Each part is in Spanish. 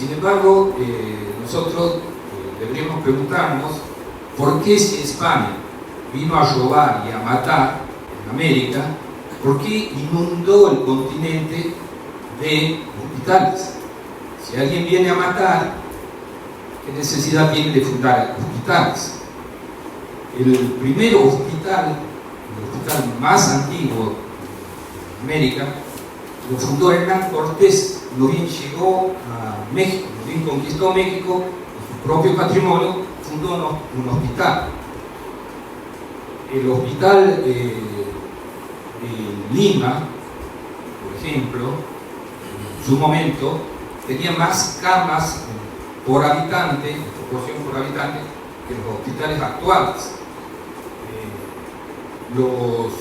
Sin embargo, nosotros deberíamos preguntarnos por qué si España vino a robar y a matar en América, ¿por qué inundó el continente de hospitales? Si alguien viene a matar, ¿qué necesidad tiene de fundar hospitales? El primer hospital, el hospital más antiguo de América, lo fundó Hernán Cortés. Lo bien llegó a México, lo bien conquistó México, con su propio patrimonio, fundó un hospital. El hospital de Lima, por ejemplo, en su momento, tenía más camas por habitante, en proporción por habitante, que los hospitales actuales. Los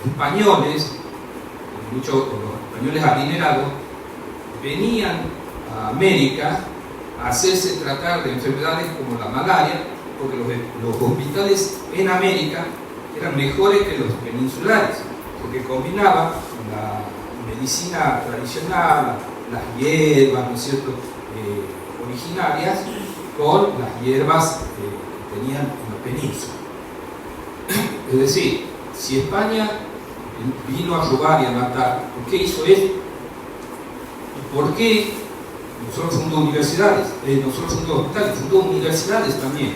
españoles, muchos los españoles adinerados, venían a América a hacerse tratar de enfermedades como la malaria, porque los hospitales en América eran mejores que los peninsulares, porque combinaban la medicina tradicional, las hierbas, ¿no es cierto?, originarias, con las hierbas que tenían en la península. Es decir, si España vino a robar y a matar, ¿por qué hizo esto? ¿Y por qué no solo fundó universidades, no solo fundó hospitales, fundó universidades también?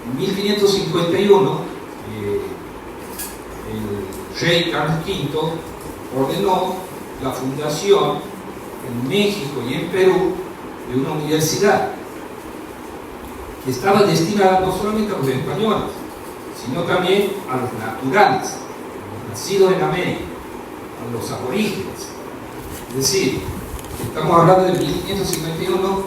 En 1551, el rey Carlos V ordenó la fundación en México y en Perú de una universidad que estaba destinada no solamente a los españoles, sino también a los naturales, a los nacidos en América, a los aborígenes. Es decir, estamos hablando de 1551,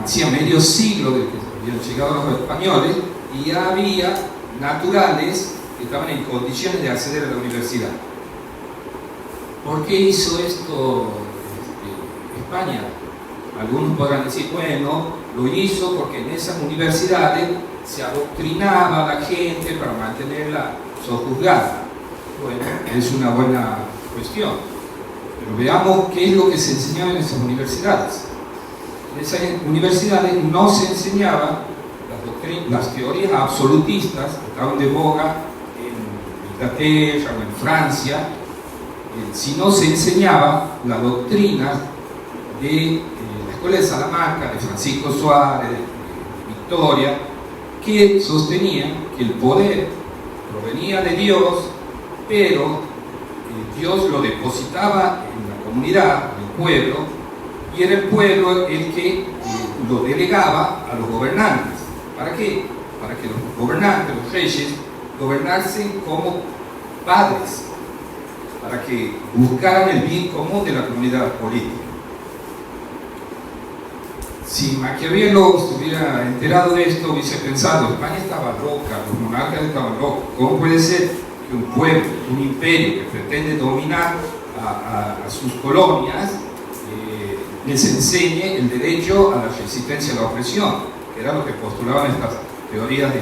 hacía medio siglo de que habían llegado los españoles, y ya había naturales que estaban en condiciones de acceder a la universidad. ¿Por qué hizo esto España? Algunos podrán decir, bueno, lo hizo porque en esas universidades se adoctrinaba a la gente para mantenerla sojuzgada. Bueno, es una buena cuestión. Pero veamos qué es lo que se enseñaba en esas universidades. En esas universidades no se enseñaban las teorías absolutistas que estaban de boga en Inglaterra o en Francia, sino se enseñaba la doctrina de la Escuela de Salamanca, de Francisco Suárez, de Victoria, que sostenía que el poder provenía de Dios, pero Dios lo depositaba en la comunidad, en el pueblo, y era el pueblo el que lo delegaba a los gobernantes. ¿Para qué? Para que los gobernantes, los reyes, gobernasen como padres, para que buscaran el bien común de la comunidad política. Si Maquiavelo se hubiera enterado de esto, hubiese pensado, España estaba loca, los monarcas estaban locos. ¿Cómo puede ser que un pueblo, un imperio que pretende dominar a sus colonias, les enseñe el derecho a la resistencia a la opresión, que era lo que postulaban estas teorías de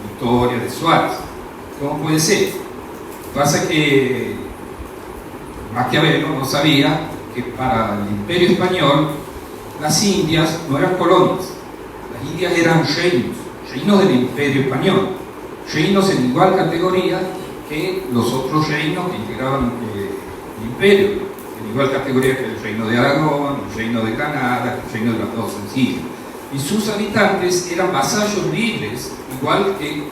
Victoria, de Suárez? ¿Cómo puede ser? Pasa que Maquiavelo no sabía que para el imperio español las Indias no eran colonias, las Indias eran reinos del imperio español, reinos en igual categoría que los otros reinos que integraban el imperio, en igual categoría que el reino de Aragón, el reino de Granada, el reino de las dos Sicilias. Y sus habitantes eran vasallos libres, igual que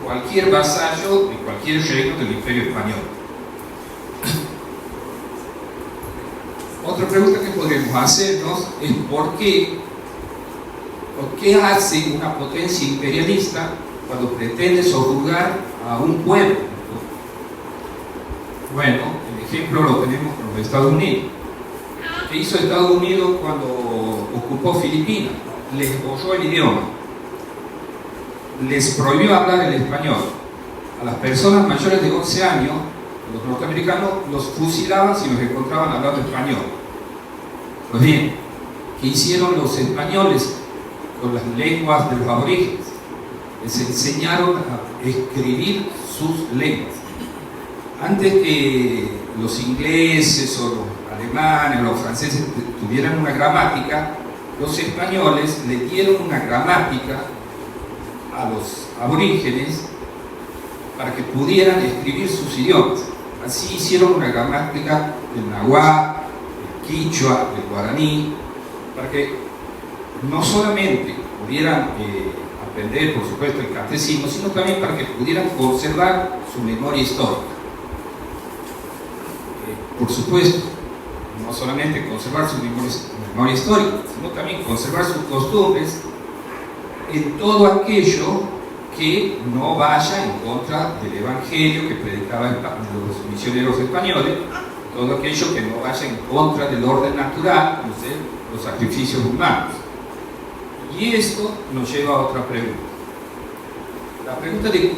cualquier vasallo de cualquier reino del imperio español. Otra pregunta que podríamos hacernos es ¿por qué hace una potencia imperialista cuando pretende sojuzgar a un pueblo? Bueno, el ejemplo lo tenemos con los Estados Unidos. ¿Qué hizo Estados Unidos cuando ocupó Filipinas? Les borró el idioma, les prohibió hablar el español. A las personas mayores de 11 años, los norteamericanos los fusilaban si los encontraban hablando español. Pues bien, ¿qué hicieron los españoles con las lenguas de los aborígenes? Les enseñaron a escribir sus lenguas. Antes que los ingleses o los alemanes o los franceses tuvieran una gramática, los españoles le dieron una gramática a los aborígenes para que pudieran escribir sus idiomas. Así hicieron una gramática del nahuatl, del quichua, del guaraní, para que no solamente pudieran aprender, por supuesto, el catecismo, sino también para que pudieran conservar su memoria histórica. Por supuesto, no solamente conservar su memoria histórica, sino también conservar sus costumbres en todo aquello que no vaya en contra del evangelio que predicaban los misioneros españoles, todo aquello que no vaya en contra del orden natural, no sé, los sacrificios humanos. Y esto nos lleva a otra pregunta. La pregunta de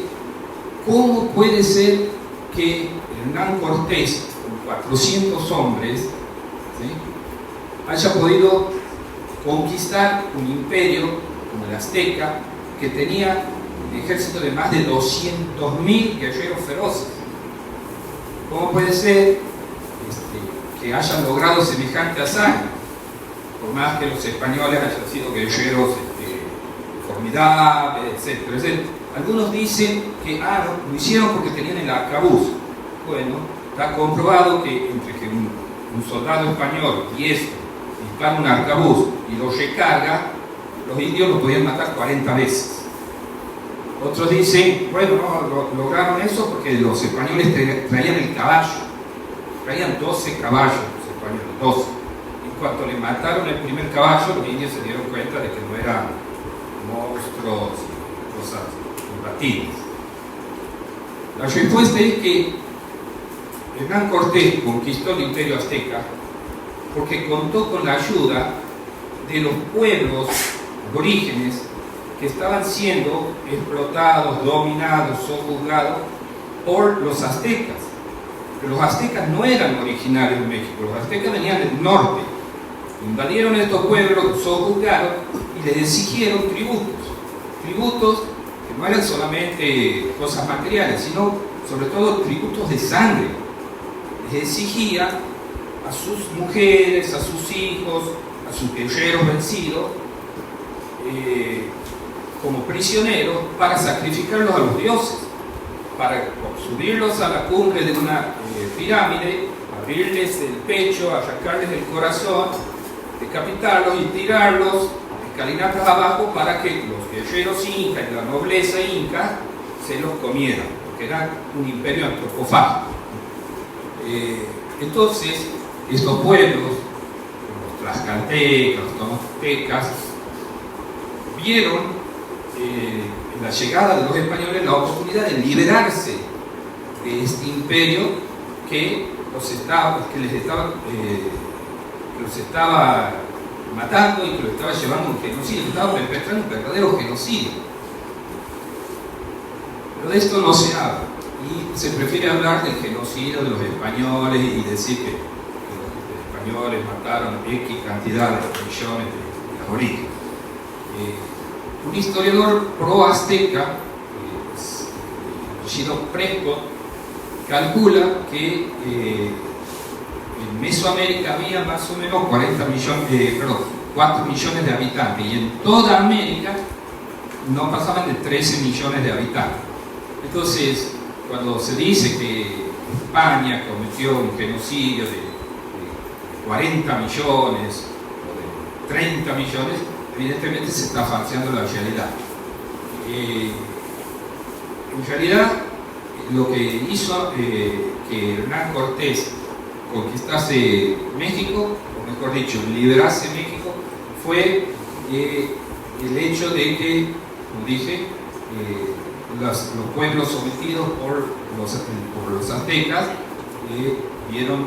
cómo puede ser que Hernán Cortés, con 400 hombres, ¿sí?, haya podido conquistar un imperio como el azteca, que tenía un ejército de más de 200.000 guerreros feroces. ¿Cómo puede ser que hayan logrado semejante hazaña? Por más que los españoles hayan sido guerreros formidables, etcétera, etcétera. Algunos dicen que lo hicieron porque tenían el arcabuz. Bueno, está comprobado que entre que un soldado español diestro dispara un arcabuz y lo recarga, los indios lo podían matar 40 veces. Otros dicen, bueno, no, lograron eso porque los españoles traían el caballo, traían 12 caballos los españoles, 12. En cuanto le mataron el primer caballo, los indios se dieron cuenta de que no eran monstruos, cosas imbatibles. La respuesta es que Hernán Cortés conquistó el imperio azteca porque contó con la ayuda de los pueblos aborígenes que estaban siendo explotados, dominados, sojuzgados por los aztecas. Pero los aztecas no eran originarios de México, los aztecas venían del norte. Invadieron estos pueblos, los sojuzgaron y les exigieron tributos que no eran solamente cosas materiales, sino sobre todo tributos de sangre. Les exigía a sus mujeres, a sus hijos, a sus guerreros vencidos, como prisioneros, para sacrificarlos a los dioses, para subirlos a la cumbre de una pirámide, abrirles el pecho, arrancarles el corazón, decapitarlos y tirarlos escalinatas abajo para que los guerreros incas y la nobleza inca se los comieran, porque era un imperio antropofágico. Entonces, estos pueblos, los tlaxcaltecas, los toltecas, vieron en la llegada de los españoles la oportunidad de liberarse de este imperio que los estaba matando y que los estaba llevando a un genocidio, que estaba perpetrando un verdadero genocidio. Pero de esto no se habla y se prefiere hablar del genocidio de los españoles y decir que los españoles mataron X cantidad de millones de aborígenes. Un historiador pro-azteca, Gino Prescott, calcula que en Mesoamérica había más o menos 4 millones de habitantes y en toda América no pasaban de 13 millones de habitantes. Entonces, cuando se dice que España cometió un genocidio de 40 millones o de 30 millones, evidentemente se está falseando la realidad. En realidad, lo que hizo que Hernán Cortés conquistase México, o mejor dicho, liberase México, fue el hecho de que, como dije, los pueblos sometidos por los aztecas vieron en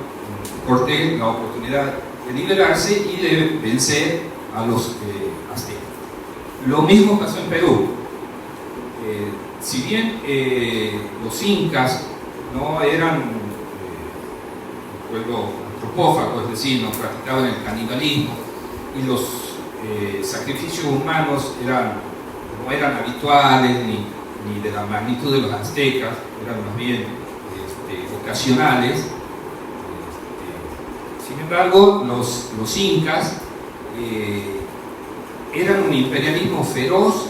Cortés la oportunidad de liberarse y de vencer a los aztecas. Lo mismo pasó en Perú. Si bien los incas no eran un pueblo antropófago, es decir, no practicaban el canibalismo y los sacrificios humanos no eran habituales ni de la magnitud de los aztecas, eran más bien ocasionales. Sin embargo, los incas eran un imperialismo feroz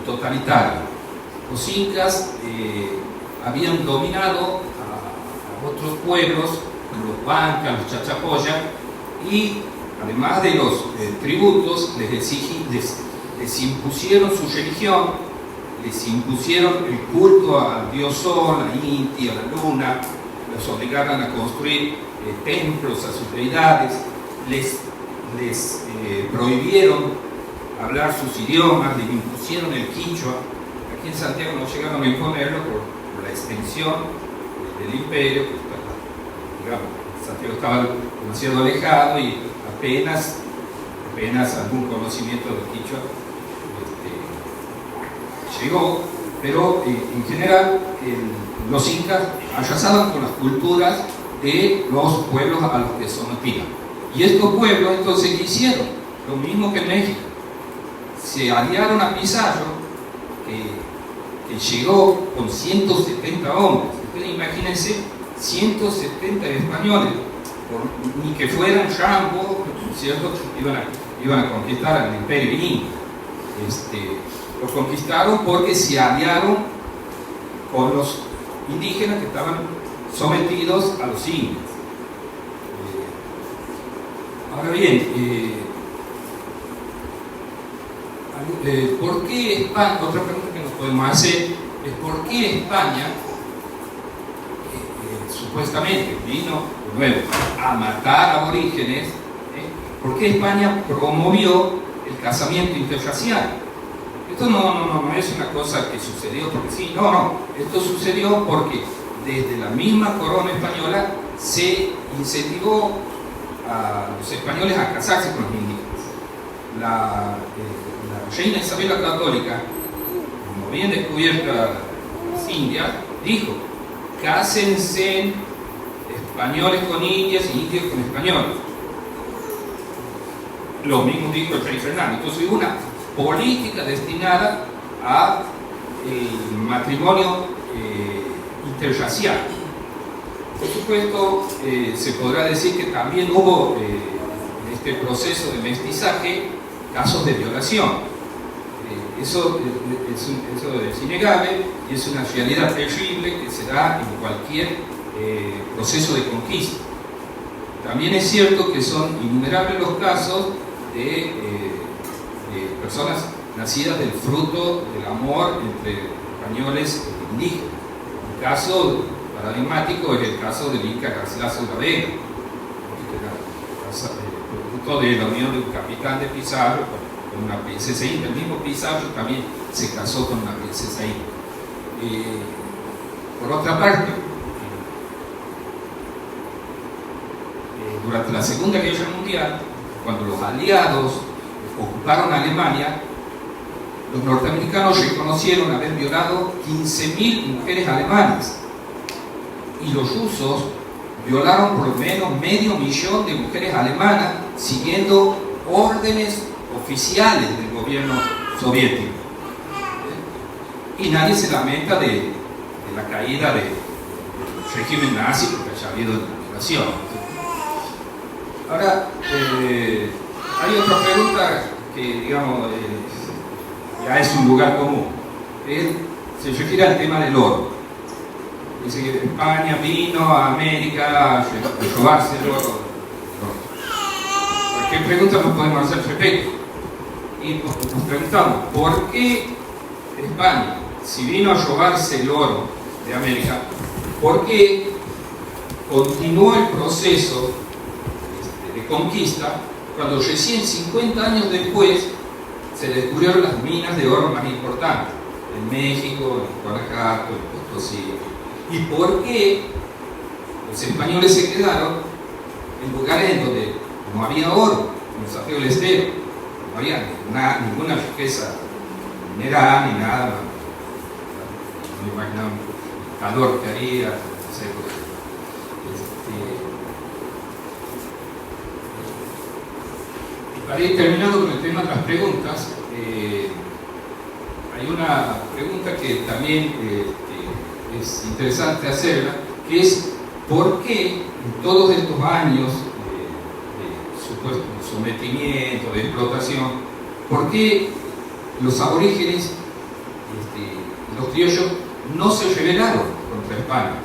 y totalitario. Los incas habían dominado a otros pueblos, como los Bancas, los Chachapoyas, y además de los tributos, les impusieron su religión, les impusieron el culto al dios Sol, a Inti, a la luna, los obligaron a construir templos a sus deidades, les prohibieron hablar sus idiomas, les impusieron el quichua. Aquí en Santiago no llegaron a imponerlo por la extensión del imperio, digamos, Santiago estaba demasiado alejado y apenas algún conocimiento del quichua llegó, pero en general los incas arrasaban con las culturas de los pueblos a los que sometían. Y estos pueblos entonces ¿qué hicieron? Lo mismo que en México. Se aliaron a Pizarro, que llegó con 170 hombres. Ustedes imagínense 170 españoles, ni que fueran Rambo, ¿cierto? Iban a conquistar al imperio inca. Los conquistaron porque se aliaron con los indígenas que estaban sometidos a los incas. Ahora bien, ¿por qué España? Otra pregunta que nos podemos hacer es ¿por qué España supuestamente vino de nuevo a matar aborígenes? ¿Por qué España promovió el casamiento interracial? Esto no es una cosa que sucedió porque sí, no. Esto sucedió porque desde la misma corona española se incentivó a los españoles a casarse con los indígenas. La reina Isabel la Católica, como bien descubierta las Indias, dijo: cásense españoles con indias y indios con españoles. Lo mismo dijo el rey Fernando. Entonces hubo una política destinada a el matrimonio interracial. Por supuesto, se podrá decir que también hubo en este proceso de mestizaje casos de violación. Eso es innegable y es una realidad terrible que se da en cualquier proceso de conquista. También es cierto que son innumerables los casos de personas nacidas del fruto del amor entre españoles e indígenas. Un caso paradigmático es el caso del Inca Garcilaso de la Vega, producto de la unión de un capitán de Pizarro con una princesa india. El mismo Pizarro también se casó con una princesa india. Por otra parte, durante la Segunda Guerra Mundial, cuando los aliados ocuparon Alemania, los norteamericanos reconocieron haber violado 15.000 mujeres alemanas y los rusos violaron por lo menos 500.000 de mujeres alemanas siguiendo órdenes oficiales del gobierno soviético. Y nadie se lamenta de la caída del régimen nazi porque haya habido una violación. Ahora, hay otra pregunta que, digamos, ya es un lugar común. Se refiere al tema del oro. Dice que España vino a América a robarse el oro. ¿Qué pregunta nos podemos hacer al respecto? Y nos preguntamos, ¿por qué España, si vino a robarse el oro de América, por qué continuó el proceso de conquista cuando recién 50 años después se descubrieron las minas de oro más importantes en México, en Guanajuato, en Potosí? ¿Y por qué los españoles se quedaron en lugares en donde no había oro, en Santiago del Estero, no había ninguna riqueza mineral ni nada? No me imaginaba el calor que haría, no sé, y para ir terminando con el tema de las preguntas, hay una pregunta que también es interesante hacerla, que es ¿por qué en todos estos años supuesto, sometimiento, de explotación. ¿Por qué los aborígenes, los criollos, no se rebelaron contra España?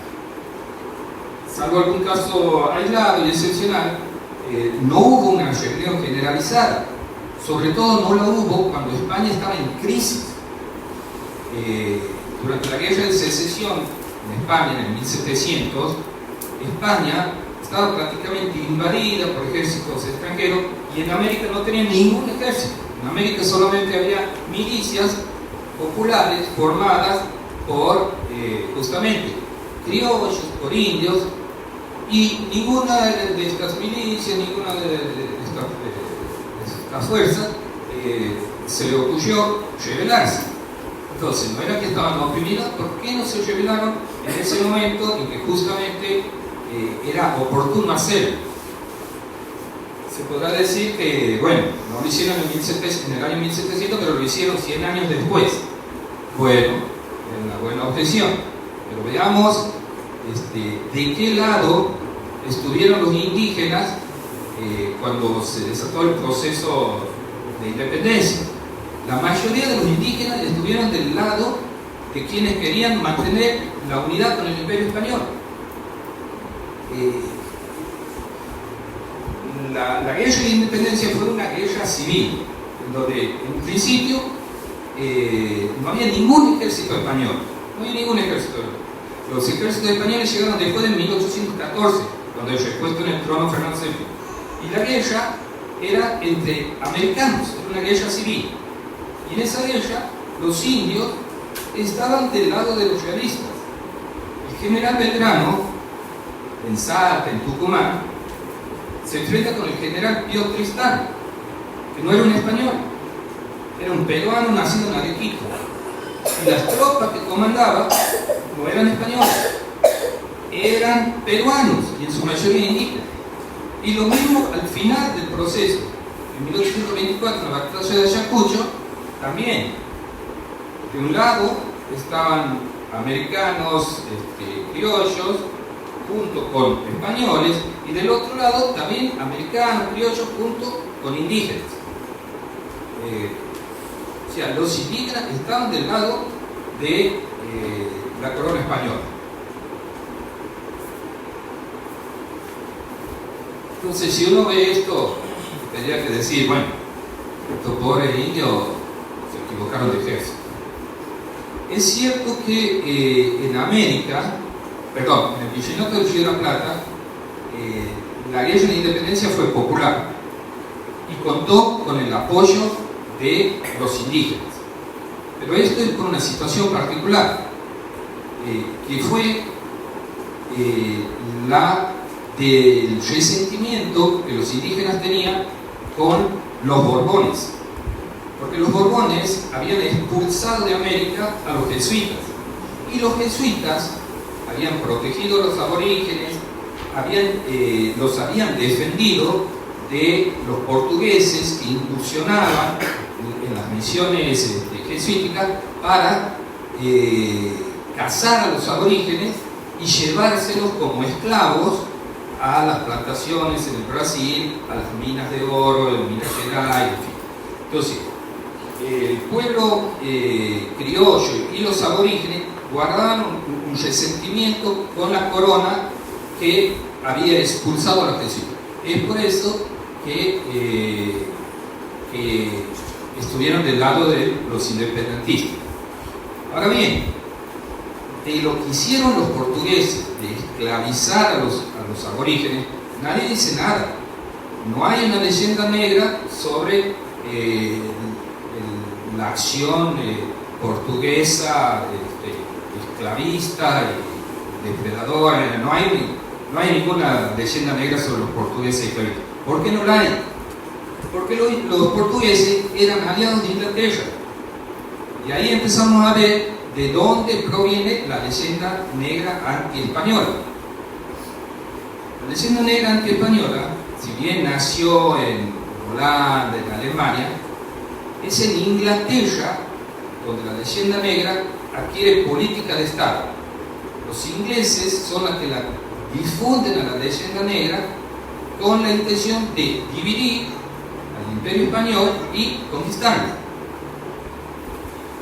Salvo algún caso aislado y excepcional, no hubo una rebelión generalizada. Sobre todo no la hubo cuando España estaba en crisis. Durante la Guerra de Secesión en España, en el 1700, España estaba prácticamente invadida por ejércitos extranjeros y en América no tenía ningún ejército. En América solamente había milicias populares formadas por justamente criollos, por indios, y ninguna de estas milicias, ninguna de estas fuerzas se le ocurrió rebelarse. Entonces, no era que estaban oprimidos. ¿Por qué no se rebelaron en ese momento en que justamente era oportuno hacerlo? Se podrá decir que, bueno, no lo hicieron en el año 1700, pero lo hicieron 100 años después. Bueno, es una buena objeción. Pero veamos de qué lado estuvieron los indígenas cuando se desató el proceso de independencia. La mayoría de los indígenas estuvieron del lado de quienes querían mantener la unidad con el Imperio Español. La guerra de independencia fue una guerra civil, en donde en principio no había ningún ejército español. No había ningún ejército. Los ejércitos españoles llegaron después de 1814, cuando el repuesto en el trono Fernando VII. Y la guerra era entre americanos, era una guerra civil. Y en esa guerra, los indios estaban del lado de los realistas. El general Belgrano, en Salta, en Tucumán, se enfrenta con el general Pío Tristán, que no era un español, era un peruano nacido en Arequipa. Y las tropas que comandaba no eran españoles, eran peruanos, y en su mayoría indígenas. Y lo mismo al final del proceso, en 1824, en la batalla de Ayacucho, también, de un lado estaban americanos, criollos, junto con españoles, y del otro lado también americanos, criollos, junto con indígenas. O sea, los indígenas estaban del lado de la corona española. Entonces, si uno ve esto, tendría que decir, bueno, estos pobres indios se equivocaron de ejército. Es cierto que en América, perdón, en el Virreinato del Río de la Plata, la guerra de independencia fue popular y contó con el apoyo de los indígenas. Pero esto es por una situación particular, que fue la del resentimiento que los indígenas tenían con los Borbones, porque los Borbones habían expulsado de América a los jesuitas, y los jesuitas habían protegido a los aborígenes, los habían defendido de los portugueses que incursionaban en las misiones jesuíticas para cazar a los aborígenes y llevárselos como esclavos a las plantaciones en el Brasil, a las minas de oro, en Minas Gerais, en fin. Entonces, el pueblo criollo y los aborígenes guardaban un resentimiento con la corona que había expulsado a los jesuitas. Es por eso que estuvieron del lado de los independentistas. Ahora bien, de lo que hicieron los portugueses de esclavizar a los aborígenes, nadie dice nada. No hay una leyenda negra sobre la acción portuguesa, esclavista y depredadora. No hay ninguna leyenda negra sobre los portugueses esclavistas. ¿Por qué no la hay? Porque los portugueses eran aliados de Inglaterra. Y ahí empezamos a ver de dónde proviene la leyenda negra anti-española. La leyenda negra anti-española, si bien nació en Holanda, en Alemania, es en Inglaterra donde la leyenda negra adquiere política de Estado. Los ingleses son los que la difunden a la leyenda negra con la intención de dividir al Imperio Español y conquistarlo.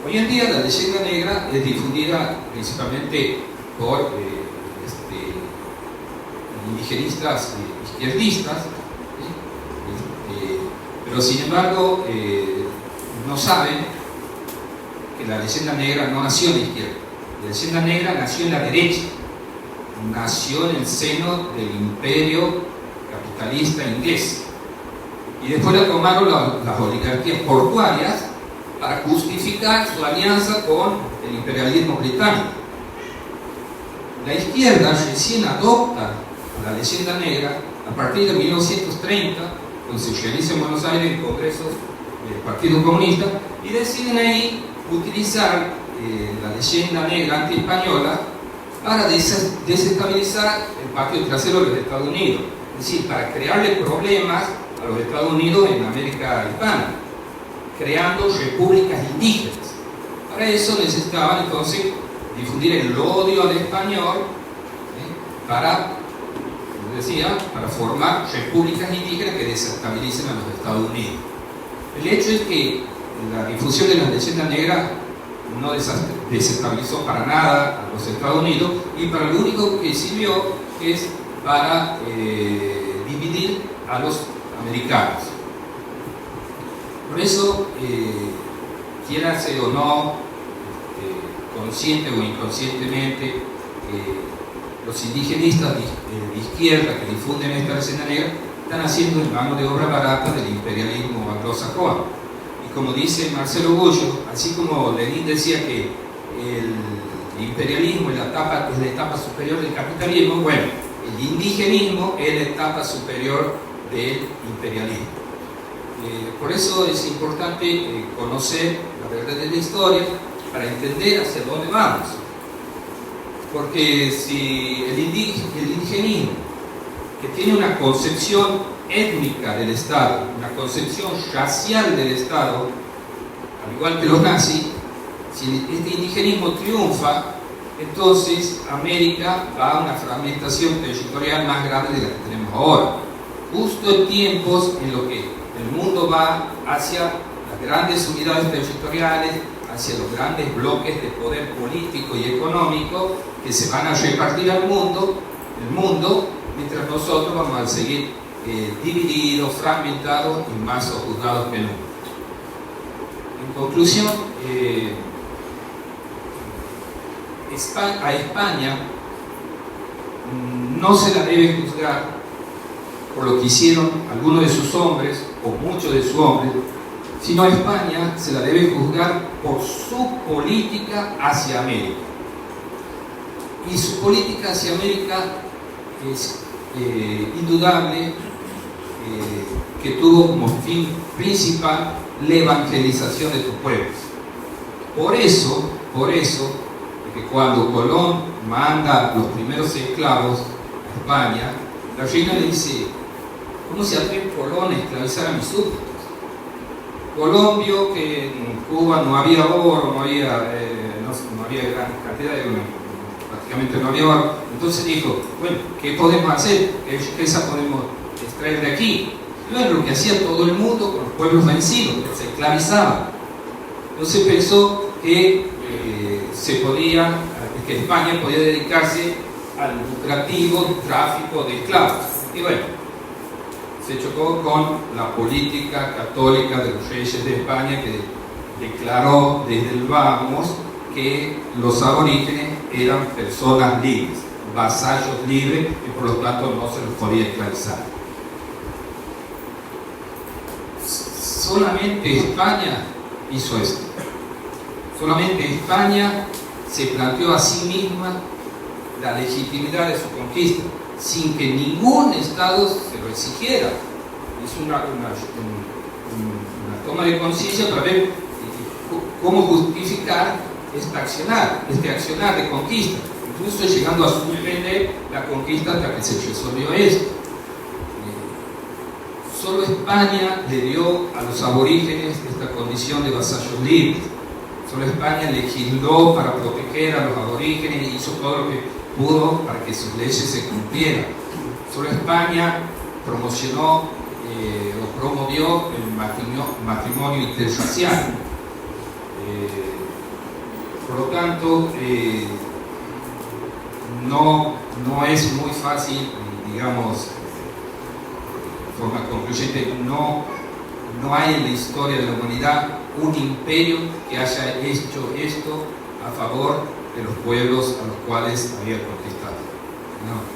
Hoy en día la leyenda negra es difundida principalmente por indigenistas izquierdistas, pero sin embargo no saben que la leyenda negra no nació en la izquierda. La leyenda negra nació en la derecha, nació en el seno del imperio capitalista inglés, y después la tomaron las oligarquías portuarias para justificar su alianza con el imperialismo británico. La izquierda recién adopta la leyenda negra a partir de 1930, cuando se realiza en Buenos Aires en congresos del Partido Comunista, y deciden ahí utilizar la leyenda negra anti-española para desestabilizar el patio trasero de los Estados Unidos, es decir, para crearle problemas a los Estados Unidos en América hispana, creando repúblicas indígenas. Para eso necesitaban entonces difundir el odio al español, para, como decía, para formar repúblicas indígenas que desestabilicen a los Estados Unidos. El hecho es que la difusión de la leyenda negra no desestabilizó para nada a los Estados Unidos, y para lo único que sirvió es para dividir a los americanos. Por eso, quiérase o no, consciente o inconscientemente, los indigenistas de izquierda que difunden esta leyenda negra están haciendo en mano de obra barata del imperialismo anglosajón. Y como dice Marcelo Goyo, así como Lenin decía que el imperialismo es la etapa superior del capitalismo, bueno, el indigenismo es la etapa superior del imperialismo. Por eso es importante conocer la verdad de la historia para entender hacia dónde vamos. Porque si el indigenismo, que tiene una concepción étnica del Estado, una concepción racial del Estado, al igual que los nazis, si este indigenismo triunfa, entonces América va a una fragmentación territorial más grande de la que tenemos ahora, justo en tiempos en los que el mundo va hacia las grandes unidades territoriales, hacia los grandes bloques de poder político y económico que se van a repartir al mundo, mientras nosotros vamos a seguir divididos, fragmentados y más sojuzgados que nunca. En conclusión, a España no se la debe juzgar por lo que hicieron algunos de sus hombres o muchos de sus hombres, sino a España se la debe juzgar por su política hacia América. Y su política hacia América es indudable, que tuvo como fin principal la evangelización de tus pueblos. Por eso, que cuando Colón manda los primeros esclavos a España, la reina le dice: ¿cómo se atreve Colón a esclavizar a mis súbditos? Colón vio que en Cuba no había oro, no había gran cantidad de oro, prácticamente no había oro. Entonces dijo: bueno, ¿qué podemos hacer? ¿Qué riqueza podemos extraer de aquí? Y bueno, lo que hacía todo el mundo con los pueblos vencidos, que se esclavizaban. Entonces pensó que que España podía dedicarse al lucrativo tráfico de esclavos. Y bueno, se chocó con la política católica de los reyes de España, que declaró desde el vamos que los aborígenes eran personas libres, vasallos libres, y por lo tanto no se los podía esclavizar. Solamente España hizo esto. Solamente España se planteó a sí misma la legitimidad de su conquista, sin que ningún Estado se lo exigiera. Es una toma de conciencia para ver cómo justificar este accionar de conquista, incluso llegando a suspender la conquista hasta que se resolvió esto. Solo España le dio a los aborígenes esta condición de vasallos libres. Solo España legisló para proteger a los aborígenes y hizo todo lo que pudo para que sus leyes se cumplieran. Solo España promocionó o promovió el matrimonio interracial. Por lo tanto, no es muy fácil, digamos, de forma concluyente, no hay en la historia de la humanidad un imperio que haya hecho esto a favor de los pueblos a los cuales había conquistado. No.